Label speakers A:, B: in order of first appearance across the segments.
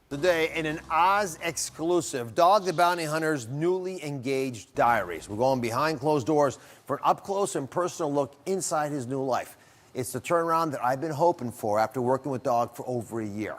A: Today, in an Oz exclusive, Dog the Bounty Hunter's newly engaged diaries. We're going behind closed doors for an up-close and personal look inside his new life. It's the turnaround that I've been hoping for after working with Dog for over a year.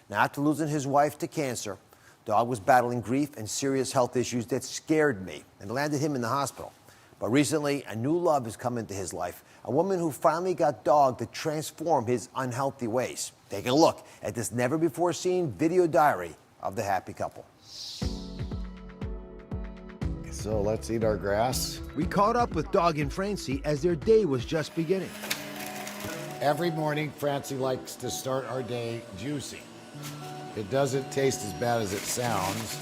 A: Now, after losing his wife to cancer, Dog was battling grief and serious health issues that scared me and landed him in the hospital. But recently, a new love has come into his life, a woman who finally got Dog to transform his unhealthy ways. Take a look at this never-before-seen video diary of the happy couple.
B: So let's eat our grass.
A: We caught up with Dog and Francie as their day was just beginning.
B: Every morning, Francie likes to start our day juicy. It doesn't taste as bad as it sounds.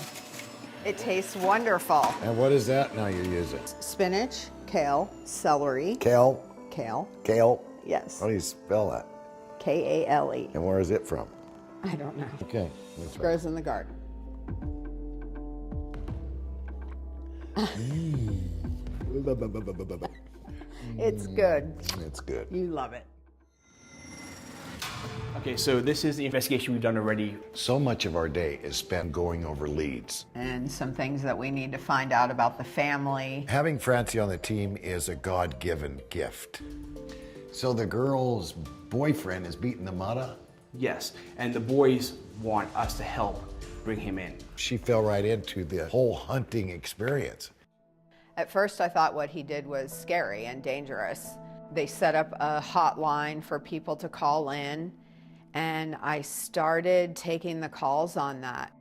C: It tastes wonderful.
B: And what is that now you're using?
C: Spinach, kale, celery.
B: Kale?
C: Kale.
B: Kale?
C: Yes.
B: How do you spell that?
C: K-A-L-E.
B: And where is it from?
C: I don't know.
B: Okay.
C: It grows in the garden. It's good.
B: It's good.
C: You love it.
D: Okay, so this is the investigation we've done already.
B: So much of our day is spent going over leads.
C: And some things that we need to find out about the family.
B: Having Francie on the team is a God-given gift. So the girl's boyfriend is beating the mud up?
D: Yes, and the boys want us to help bring him in.
B: She fell right into the whole hunting experience.
C: At first, I thought what he did was scary and dangerous. They set up a hotline for people to call in, and I started taking the calls on that.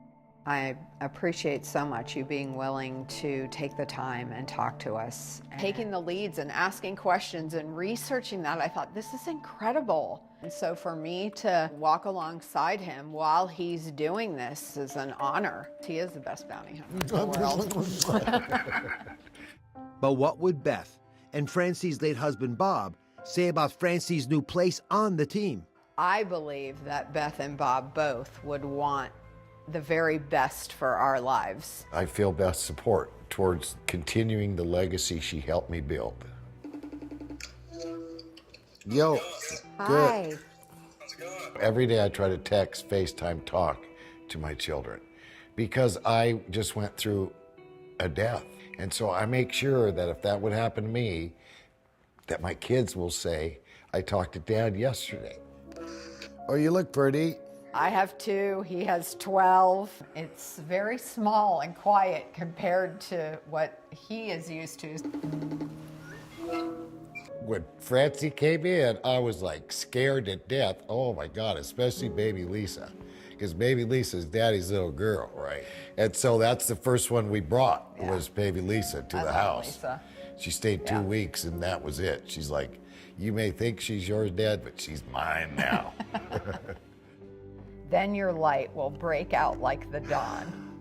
C: I appreciate so much you being willing to take the time and talk to us. Taking the leads and asking questions and researching that, I thought, this is incredible. And so for me to walk alongside him while he's doing this is an honor. He is the best bounty hunter in the world.
A: But what would Beth and Francie's late husband, Bob, say about Francie's new place on the team?
C: I believe that Beth and Bob both would want the very best for our lives.
B: I feel Beth's support towards continuing the legacy she helped me build. Yo,
C: Hi.
B: good. Every day I try to text, FaceTime, talk to my children because I just went through a death. And so I make sure that if that would happen to me, that my kids will say, I talked to Dad yesterday. Oh, you look pretty.
C: I have 2, he has 12. It's very small and quiet compared to what he is used to.
B: When Francie came in, I was like scared to death. Oh my God, especially baby Lisa. Because baby Lisa's daddy's little girl, right? And so that's the first one we brought was baby Lisa to the house.
C: Lisa.
B: She stayed 2 weeks and that was it. She's like, you may think she's yours, Dad, but she's mine now.
C: Then your light will break out like the dawn.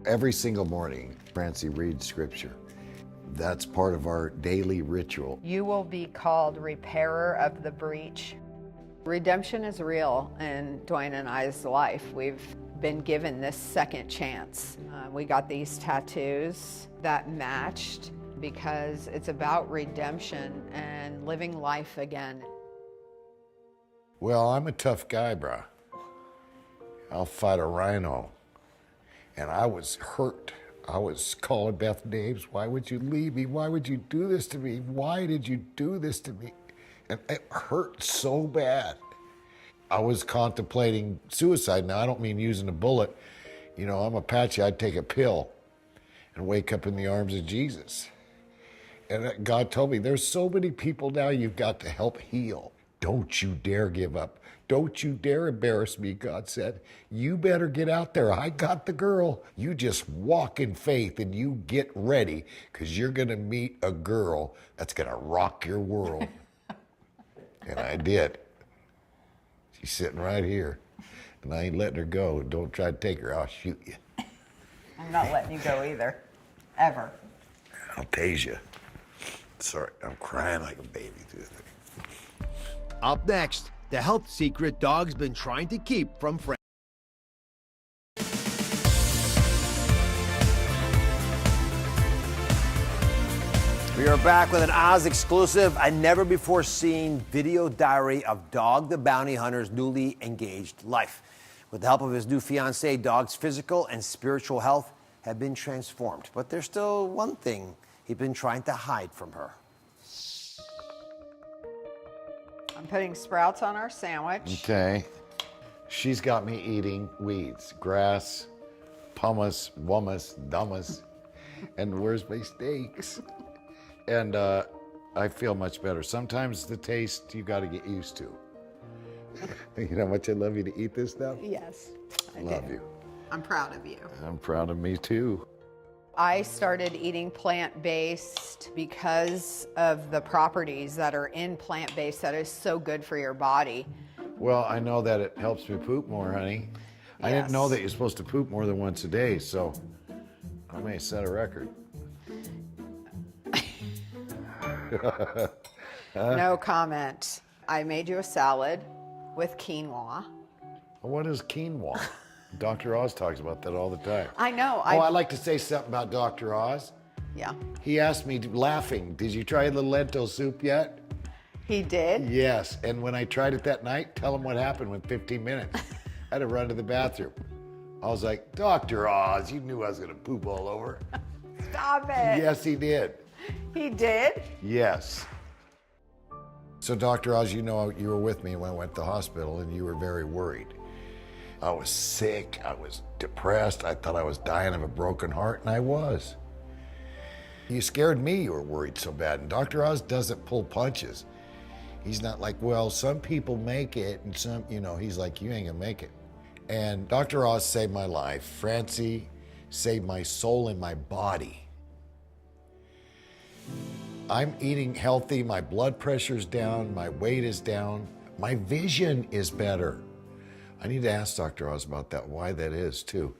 B: Every single morning, Francie reads scripture. That's part of our daily ritual.
C: You will be called repairer of the breach. Redemption is real in Duane and I's life. We've been given this second chance. We got these tattoos that matched because it's about redemption and living life again.
B: Well, I'm a tough guy, brah. I'll fight a rhino. And I was hurt. I was calling Beth names. Why would you leave me? Why would you do this to me? Why did you do this to me? And it hurt so bad. I was contemplating suicide. Now, I don't mean using a bullet. You know, I'm Apache. I'd take a pill and wake up in the arms of Jesus. And God told me, there's so many people now you've got to help heal. Don't you dare give up. Don't you dare embarrass me, God said. You better get out there. I got the girl. You just walk in faith and you get ready because you're going to meet a girl that's going to rock your world. And I did. She's sitting right here. And I ain't letting her go. Don't try to take her. I'll shoot you.
C: I'm not letting you go either, ever.
B: I'll tase you. Sorry, I'm crying like a baby through the thing.
A: Up next, the health secret Dog's been trying to keep from Francie. We are back with an Oz exclusive, a never-before-seen video diary of Dog the Bounty Hunter's newly engaged life. With the help of his new fiancee, Dog's physical and spiritual health have been transformed. But there's still one thing he's been trying to hide from her.
C: I'm putting sprouts on our sandwich.
B: Okay. She's got me eating weeds, grass, pumice, wummus, dummus, and where's my steaks? And I feel much better. Sometimes the taste you got to get used to. You know how much I love you to eat this stuff?
C: Yes, I
B: Love
C: do.
B: you.
C: I'm proud of you.
B: I'm proud of me too.
C: I started eating plant-based because of the properties that are in plant-based that is so good for your body.
B: Well, I know that it helps me poop more, honey. I didn't know
C: Yes.
B: that you're supposed to poop more than once a day, so I may set a record.
C: No comment. I made you a salad with quinoa.
B: What is quinoa? Dr. Oz talks about that all the time.
C: I know.
B: I'd like to say something about Dr. Oz.
C: Yeah,
B: He asked me, laughing, did you try the lentil soup yet?
C: he did.
B: Yes, and when I tried it that night, tell him what happened within 15 minutes. I had to run to the bathroom. I was like, Dr. Oz, you knew I was gonna poop all over.
C: Stop it.
B: Yes, he did.
C: He did?
B: Yes. So Dr. Oz, you know you were with me when I went to the hospital and you were very worried. I was sick, I was depressed, I thought I was dying of a broken heart, and I was. You scared me, you were worried so bad, and Dr. Oz doesn't pull punches. He's not like, well, some people make it, and some, he's like, you ain't gonna make it. And Dr. Oz saved my life. Francie saved my soul and my body. I'm eating healthy, my blood pressure's down, my weight is down, my vision is better. I need to ask Dr. Oz about that, why that is too.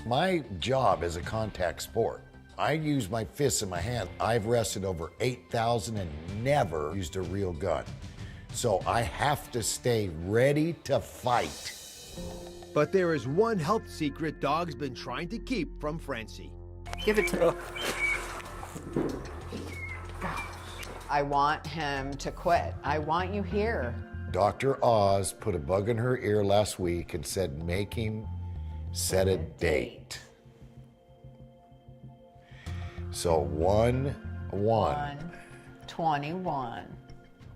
B: My job is a contact sport. I use my fists in my hand. I've wrestled over 8,000 and never used a real gun. So I have to stay ready to fight.
A: But there is one health secret Dog's been trying to keep from Francie.
C: Give it to me. I want him to quit. I want you here.
B: Dr. Oz put a bug in her ear last week and said, make him set a date. So 1/1.
C: 1/21.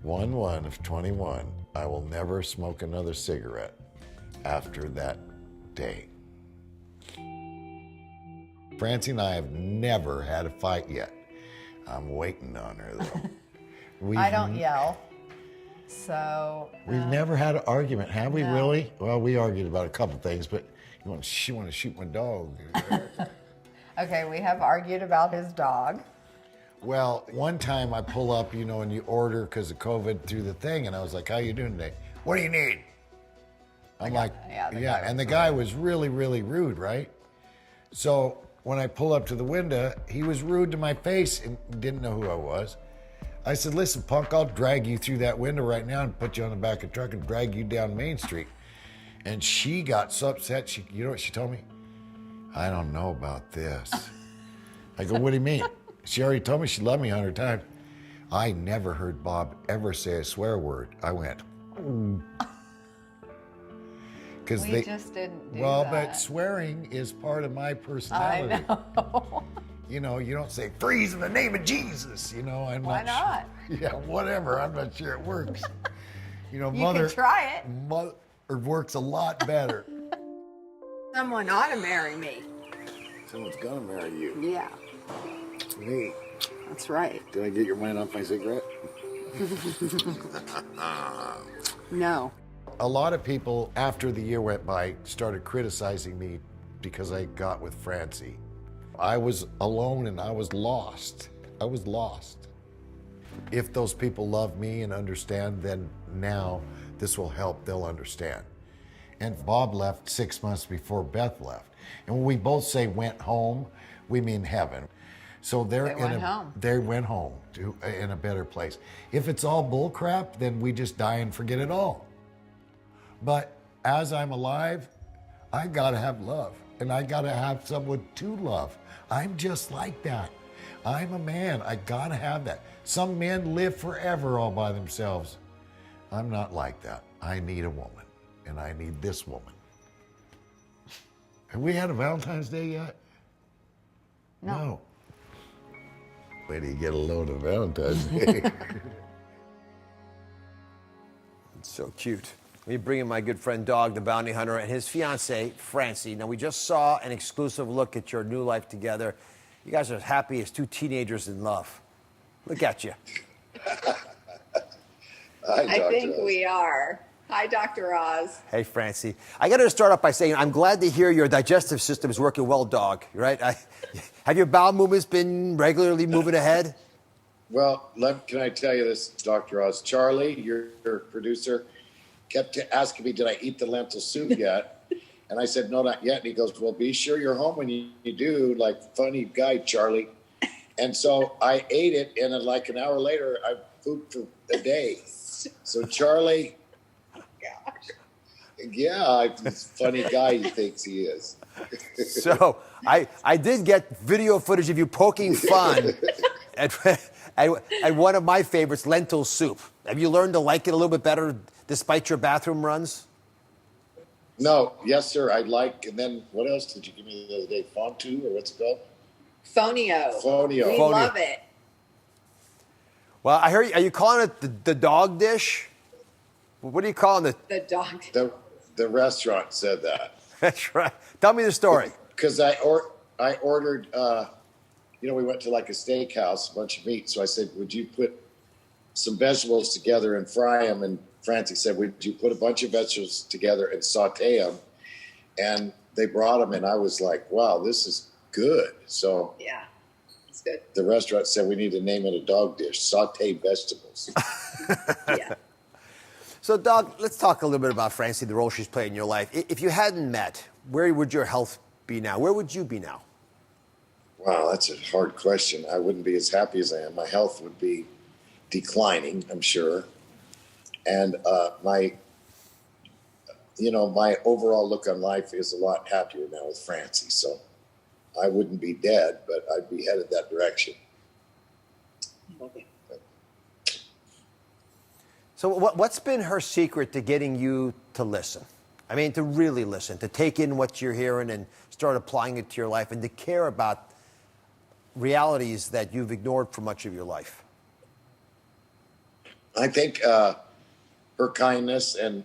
B: 1/1 of 21. I will never smoke another cigarette after that day. Francie and I have never had a fight yet. I'm waiting on her though.
C: I don't yell. So.
B: We've never had an argument, have we
C: No.
B: really? Well, we argued about a couple things, but she want to shoot my dog.
C: Okay, we have argued about his dog.
B: Well, one time I pull up, and you order because of COVID through the thing, and I was like, how you doing today? What do you need? I'm like,
C: yeah, the guy
B: yeah, and
C: was
B: the guy was really, really rude, right? So when I pull up to the window, he was rude to my face and didn't know who I was. I said, listen, punk, I'll drag you through that window right now and put you on the back of the truck and drag you down Main Street. And she got so upset, you know what she told me? I don't know about this. I go, what do you mean? She already told me she loved me 100 times. I never heard Bob ever say a swear word. I went, because
C: We just didn't do
B: well,
C: that.
B: but swearing is part of my personality.
C: I know.
B: You don't say freeze in the name of Jesus. I'm
C: Why
B: not.
C: not?
B: Yeah, whatever. I'm not sure it works.
C: You
B: mother.
C: can try it.
B: Mother works a lot better.
C: Someone ought to marry me.
B: Someone's gonna marry you.
C: Yeah,
B: Me.
C: that's right.
B: Did I get your mind off my cigarette?
C: No.
B: A lot of people, after the year went by, started criticizing me because I got with Francie. I was alone and I was lost. I was lost. If those people love me and understand, then now this will help. They'll understand. And Bob left 6 months before Beth left. And when we both say went home, we mean heaven. So
C: They went home.
B: They went home to in a better place. If it's all bull crap, then we just die and forget it all. But as I'm alive, I gotta have love, and I gotta have someone to love. I'm just like that. I'm a man. I gotta have that. Some men live forever all by themselves. I'm not like that. I need a woman. and I need this woman. Have we had a Valentine's Day yet? No. Wait till you get a load of Valentine's Day.
A: It's so cute. We bring in my good friend Dog, the bounty hunter, and his fiance, Francie. Now, we just saw an exclusive look at your new life together. You guys are as happy as two teenagers in love. Look at you.
C: I think we are. Hi, Dr. Oz.
A: Hey, Francie. I got to start off by saying I'm glad to hear your digestive system is working well, Dog. Right? Have your bowel movements been regularly moving ahead?
E: Well, can I tell you this, Dr. Oz? Charlie, your producer, kept asking me, did I eat the lentil soup yet? And I said, no, not yet. And he goes, well, be sure you're home when you do, like, funny guy, Charlie. And so I ate it, and then like an hour later, I pooped for a day. So Charlie, yeah, he's a funny guy he thinks he is.
A: So I did get video footage of you poking fun at one of my favorites, lentil soup. Have you learned to like it a little bit better despite your bathroom runs?
E: No, yes, sir, I like. And then what else did you give me the other day? Fontu, or what's it called?
C: Fonio.
E: Fonio.
C: We love it.
A: Well, I heard. Are you calling it the dog dish? What are you calling it?
C: The dog.
E: The restaurant said that.
A: That's right. Tell me the story.
E: Because I ordered, we went to like a steakhouse, a bunch of meat. So I said, would you put some vegetables together and fry them? And Francie said, would you put a bunch of vegetables together and saute them? And they brought them, and I was like, wow, this is good. So
C: Yeah, it's good.
E: the restaurant said we need to name it a dog dish, sauteed vegetables.
C: Yeah.
A: So, Doug, let's talk a little bit about Francie, the role she's played in your life. If you hadn't met, where would your health be now? Where would you be now?
E: Wow, that's a hard question. I wouldn't be as happy as I am. My health would be declining, I'm sure. And my overall look on life is a lot happier now with Francie. So I wouldn't be dead, but I'd be headed that direction.
C: Okay.
A: So what's been her secret to getting you to listen? I mean, to really listen, to take in what you're hearing and start applying it to your life and to care about realities that you've ignored for much of your life?
E: I think her kindness and,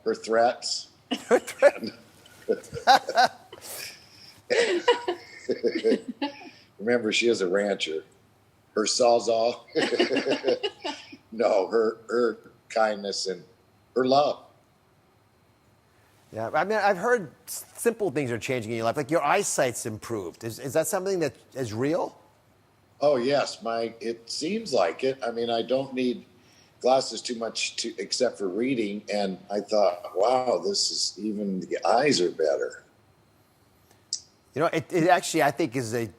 E: her threats. Remember, she is a rancher. Her sawzall. No, her kindness and her love.
A: Yeah, I mean, I've heard simple things are changing in your life, like your eyesight's improved. Is that something that is real?
E: Oh, yes. It seems like it. I mean, I don't need glasses too much except for reading. And I thought, wow, even the eyes are better.
A: You know, it actually, I think, is a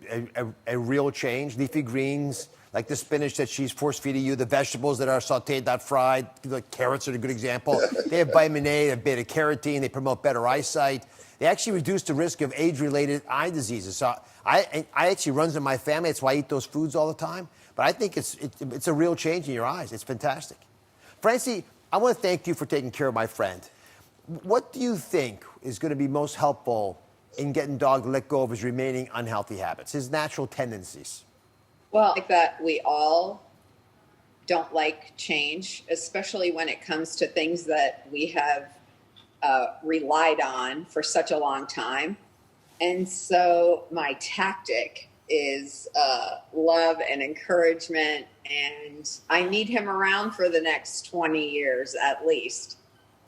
A: real change. Leafy greens, like the spinach that she's force-feeding you, the vegetables that are sautéed, not fried, the carrots are a good example. They have vitamin A, they have beta-carotene, they promote better eyesight. They actually reduce the risk of age-related eye diseases. So I actually runs in my family. That's why I eat those foods all the time. But I think it's a real change in your eyes. It's fantastic. Francie, I want to thank you for taking care of my friend. What do you think is going to be most helpful in getting Dog to let go of his remaining unhealthy habits, his natural tendencies?
C: Well, like that we all don't like change, especially when it comes to things that we have relied on for such a long time. And so my tactic is love and encouragement, and I need him around for the next 20 years at least.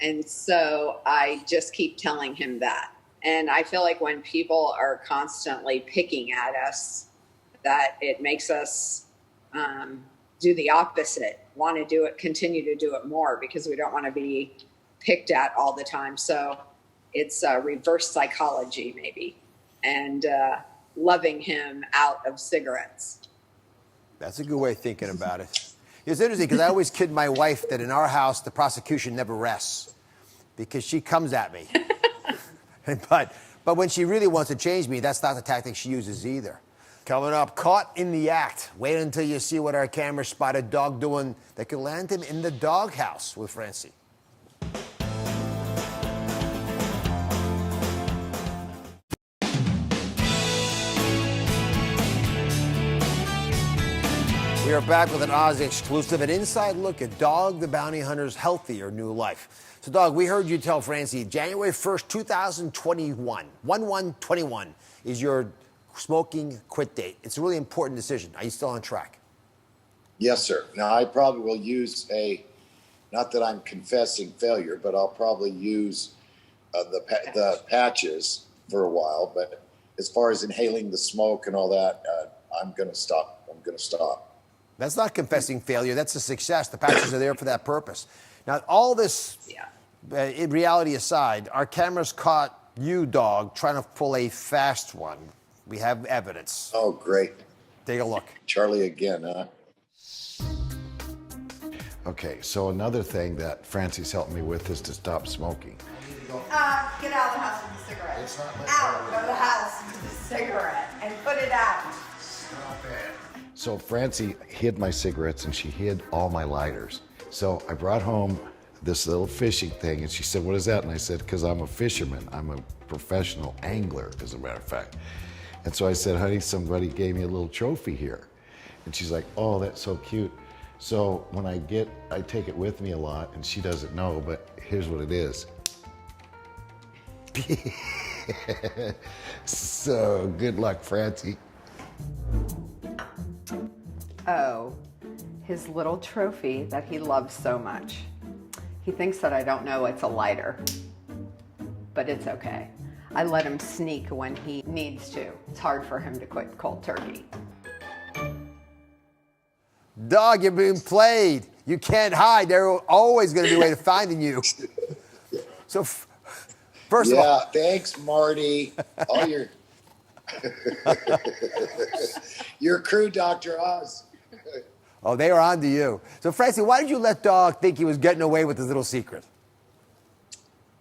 C: And so I just keep telling him that. And I feel like when people are constantly picking at us, that it makes us do the opposite, want to do it, continue to do it more, because we don't want to be picked at all the time. So it's reverse psychology maybe, and loving him out of cigarettes.
A: That's a good way of thinking about it. It's interesting because I always kid my wife that in our house, the prosecution never rests because she comes at me. But when she really wants to change me, that's not the tactic she uses either. Coming up, caught in the act. Wait until you see what our camera spotted Dog doing that could land him in the doghouse with Francie. We are back with an Oz exclusive, an inside look at Dog the Bounty Hunter's healthier new life. So, Dog, we heard you tell Francie January 1st, 2021, 1/1/21 is your smoking quit date. It's a really important decision. Are you still on track?
E: Yes, sir. Now, I probably will use not that I'm confessing failure, but I'll probably use the patches for a while. But as far as inhaling the smoke and all that, I'm going to stop. I'm going to stop.
A: That's not confessing failure. That's a success. The patches are there for that purpose. Now, all this, in reality aside, our cameras caught you, Dog, trying to pull a fast one. We have evidence.
E: Oh, great.
A: Take a look.
E: Charlie again, huh?
B: Okay, so another thing that Francie's helped me with is to stop smoking.
C: Get out of the house with the cigarette.
B: It's not my
C: Out of the house with the cigarette and put it out.
B: So Francie hid my cigarettes and she hid all my lighters. So I brought home this little fishing thing and she said, "What is that?" And I said, "Because I'm a fisherman. I'm a professional angler, as a matter of fact." And so I said, "Honey, somebody gave me a little trophy here." And she's like, "Oh, that's so cute." So when I take it with me a lot, and she doesn't know, but here's what it is. So good luck, Francie.
C: Oh, his little trophy that he loves so much. He thinks that I don't know it's a lighter, but it's okay. I let him sneak when he needs to. It's hard for him to quit cold turkey.
A: Dog, you're being played. You can't hide. There's always going to be a way to finding you. So, first of all...
E: Yeah, thanks, Marty. All your crew, Dr. Oz.
A: Oh, they are on to you. So, Francie, why did you let Dog think he was getting away with his little secret?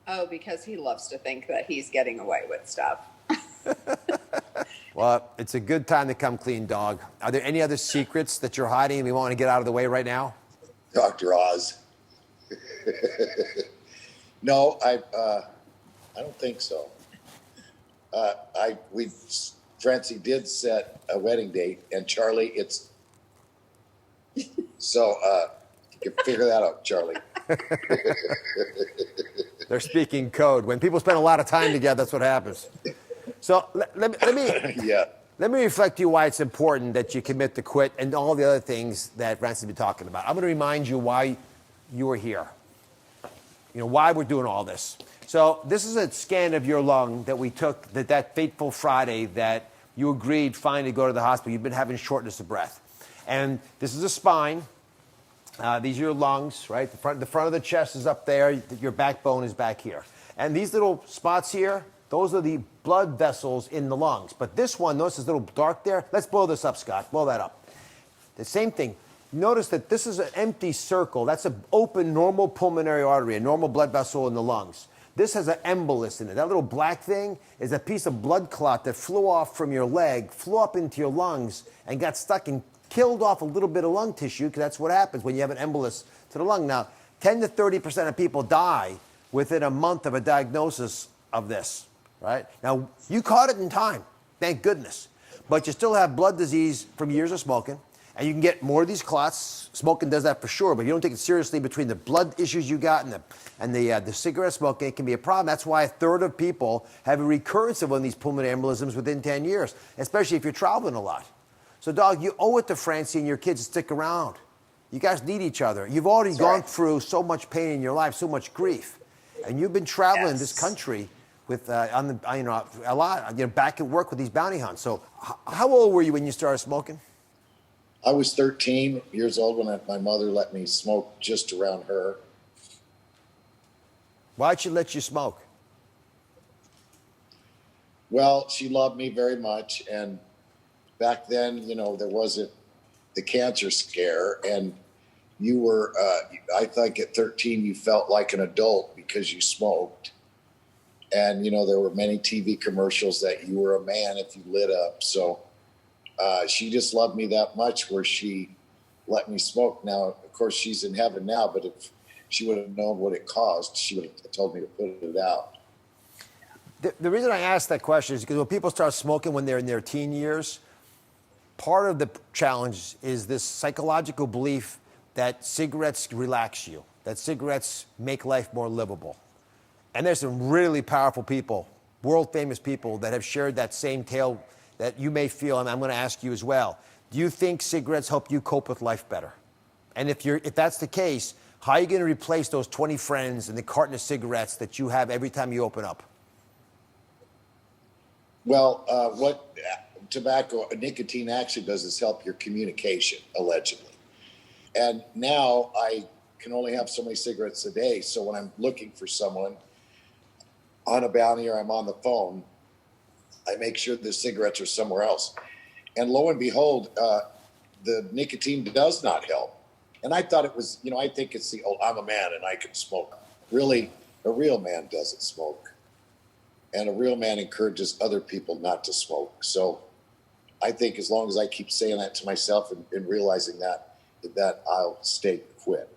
C: Oh, because he loves to think that he's getting away with stuff.
A: Well, it's a good time to come clean, Dog. Are there any other secrets that you're hiding and we want to get out of the way right now?
E: Dr. Oz. No, I don't think so. Francie did set a wedding date, and Charlie, so you can figure that out, Charlie.
A: They're speaking code. When people spend a lot of time together, that's what happens. So let me reflect to you why it's important that you commit to quit and all the other things that Francie's been talking about. I'm going to remind you why you are here. You know, why we're doing all this. So this is a scan of your lung that we took that fateful Friday that you agreed finally to go to the hospital. You've been having shortness of breath. And this is a spine. These are your lungs, right? The front of the chest is up there. Your backbone is back here. And these little spots here, those are the blood vessels in the lungs. But this one, notice this little dark there? Let's blow this up, Scott. Blow that up. The same thing. Notice that this is an empty circle. That's an open, normal pulmonary artery, a normal blood vessel in the lungs. This has an embolus in it. That little black thing is a piece of blood clot that flew off from your leg, flew up into your lungs, and got stuck and killed off a little bit of lung tissue, because that's what happens when you have an embolus to the lung. Now, 10 to 30% of people die within a month of a diagnosis of this, right? Now, you caught it in time, thank goodness. But you still have blood disease from years of smoking, and you can get more of these clots. Smoking does that for sure, but if you don't take it seriously, between the blood issues you got and the cigarette smoking, it can be a problem. That's why a third of people have a recurrence of one of these pulmonary embolisms within 10 years, especially if you're traveling a lot. So, Dog, you owe it to Francie and your kids to stick around. You guys need each other. You've already gone through so much pain in your life, so much grief, and you've been traveling this country with a lot, back at work with these bounty hunts. So, how old were you when you started smoking?
E: I was 13 years old when my mother let me smoke just around her.
A: Why'd she let you smoke?
E: Well, she loved me very much, and back then, there wasn't the cancer scare, and you were, I think at 13, you felt like an adult because you smoked. And, there were many TV commercials that you were a man if you lit up. So she just loved me that much where she let me smoke. Now, of course, she's in heaven now, but if she would have known what it cost, she would have told me to put it out.
A: The reason I ask that question is because when people start smoking when they're in their teen years, part of the challenge is this psychological belief that cigarettes relax you, that cigarettes make life more livable. And there's some really powerful people, world famous people, that have shared that same tale that you may feel, and I'm going to ask you as well. Do you think cigarettes help you cope with life better? And if that's the case, how are you going to replace those 20 friends and the carton of cigarettes that you have every time you open up?
E: Well, what nicotine actually does is help your communication, allegedly. And now I can only have so many cigarettes a day. So when I'm looking for someone on a bounty or I'm on the phone, I make sure the cigarettes are somewhere else. And lo and behold, the nicotine does not help. And I thought it was, I think it's I'm a man and I can smoke. Really, a real man doesn't smoke. And a real man encourages other people not to smoke. So I think as long as I keep saying that to myself and realizing that I'll stay quit.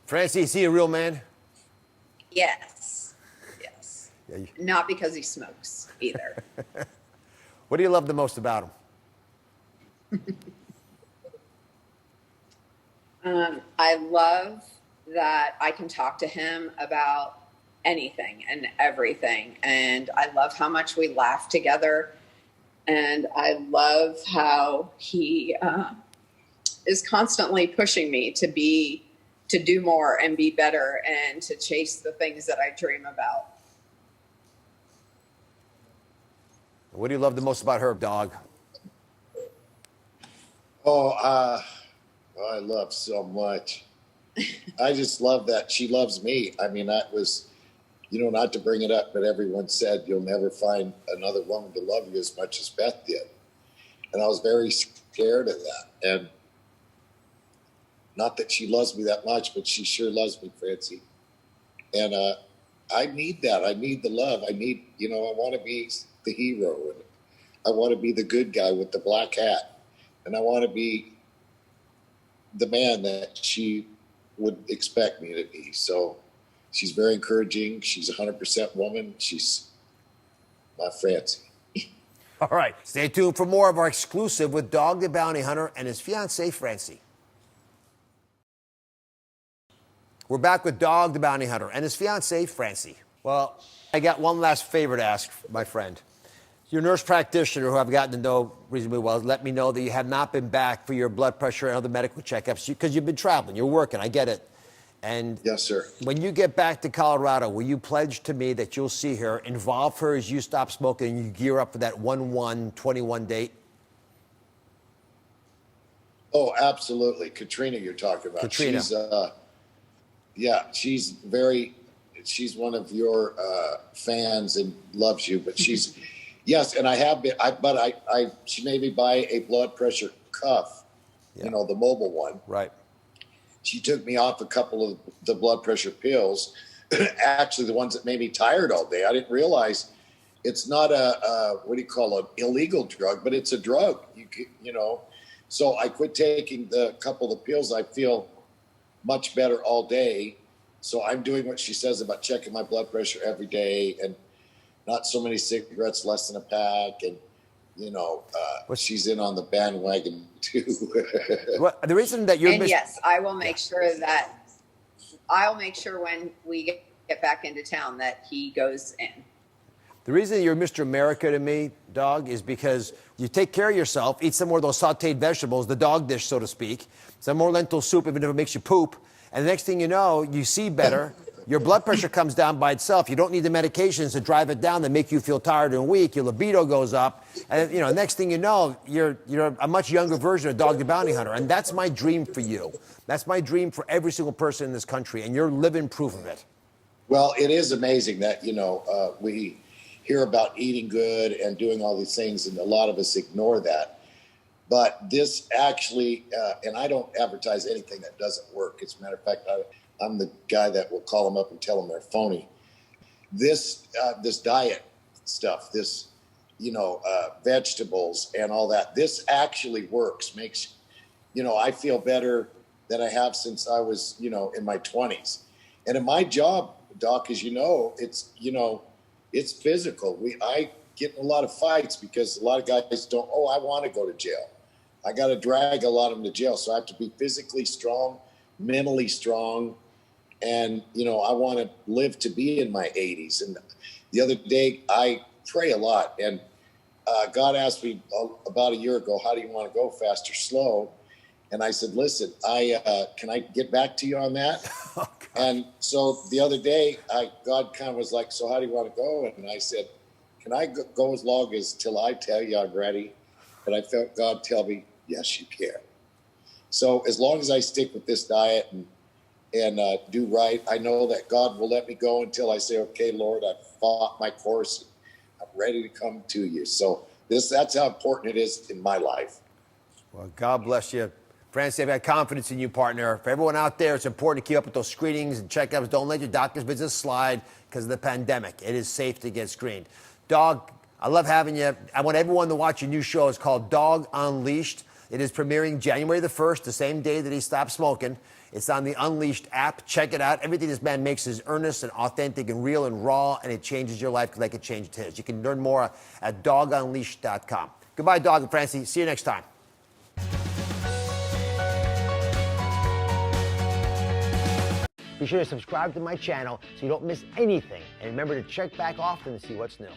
A: Francie, is he a real man?
C: Yes.
A: Yeah,
C: Not because he smokes either.
A: What do you love the most about him?
C: I love that I can talk to him about anything and everything. And I love how much we laugh together. And I love how he is constantly pushing me to do more and be better and to chase the things that I dream about.
A: What do you love the most about her, dog?
E: I love so much. I just love that she loves me. I mean, that was, not to bring it up, but everyone said you'll never find another woman to love you as much as Beth did. And I was very scared of that. And not that she loves me that much, but she sure loves me, Francie. And I need that. I need the love. I need, I want to be the hero. And I want to be the good guy with the black hat. And I want to be the man that she would expect me to be. So she's very encouraging. She's a 100% woman. She's my Francie.
A: All right. Stay tuned for more of our exclusive with Dog the Bounty Hunter and his fiancée, Francie. We're back with Dog the Bounty Hunter and his fiancée, Francie. Well, I got one last favor to ask, my friend. Your nurse practitioner, who I've gotten to know reasonably well, let me know that you have not been back for your blood pressure and other medical checkups because you've been traveling. You're working. I get it. And
E: yes, sir.
A: When you get back to Colorado, will you pledge to me that you'll see her, involve her as you stop smoking, and you gear up for that 1/1/21 date?
E: Oh, absolutely. Katrina, you're talking about.
A: Katrina.
E: She's one of your fans and loves you, but she's, yes, and I have been, she made me buy a blood pressure cuff, the mobile one.
A: Right.
E: She took me off a couple of the blood pressure pills, actually the ones that made me tired all day. I didn't realize it's not an illegal drug, but it's a drug, So I quit taking the couple of pills. I feel much better all day. So I'm doing what she says about checking my blood pressure every day and not so many cigarettes, less than a pack. And, she's in on the bandwagon too.
A: Well, the reason that you're...
C: Yes, I will make sure when we get back into town that he goes in.
A: The reason you're Mr. America to me, Dog, is because you take care of yourself, eat some more of those sauteed vegetables, the dog dish, so to speak, some more lentil soup, even if it makes you poop, and the next thing you know, you see better. Your blood pressure comes down by itself. You don't need the medications to drive it down that make you feel tired and weak. Your libido goes up. And, next thing you know, you're a much younger version of Dog the Bounty Hunter. And that's my dream for you. That's my dream for every single person in this country. And you're living proof of it.
E: Well, it is amazing that, we hear about eating good and doing all these things, and a lot of us ignore that. But this actually, and I don't advertise anything that doesn't work. As a matter of fact, I'm the guy that will call them up and tell them they're phony. This diet stuff, this, vegetables and all that, this actually works. Makes, I feel better than I have since I was, in my 20s. And in my job, Doc, as it's physical. I get in a lot of fights because a lot of guys don't, I want to go to jail. I got to drag a lot of them to jail. So I have to be physically strong, mentally strong. And, you know, I want to live to be in my 80s. And the other day, I pray a lot. And God asked me about a year ago, how do you want to go, fast or slow? And I said, listen, can I get back to you on that?
A: Oh,
E: and so the other day, God kind of was like, so how do you want to go? And I said, can I go as long as till I tell you I'm ready? And I felt God tell me, yes, you can. So as long as I stick with this diet and do right, I know that God will let me go until I say, okay, Lord, I've fought my course. I'm ready to come to you. So that's how important it is in my life.
A: Well, God bless you. Francie, I've got confidence in you, partner. For everyone out there, it's important to keep up with those screenings and checkups. Don't let your doctor's visits slide because of the pandemic. It is safe to get screened. Dog, I love having you. I want everyone to watch your new show. It's called Dog Unleashed. It is premiering January the 1st, the same day that he stopped smoking. It's on the Unleashed app. Check it out. Everything this man makes is earnest and authentic and real and raw, and it changes your life like it changed his. You can learn more at dogunleashed.com. Goodbye, Dog and Francie. See you next time. Be sure to subscribe to my channel so you don't miss anything. And remember to check back often to see what's new.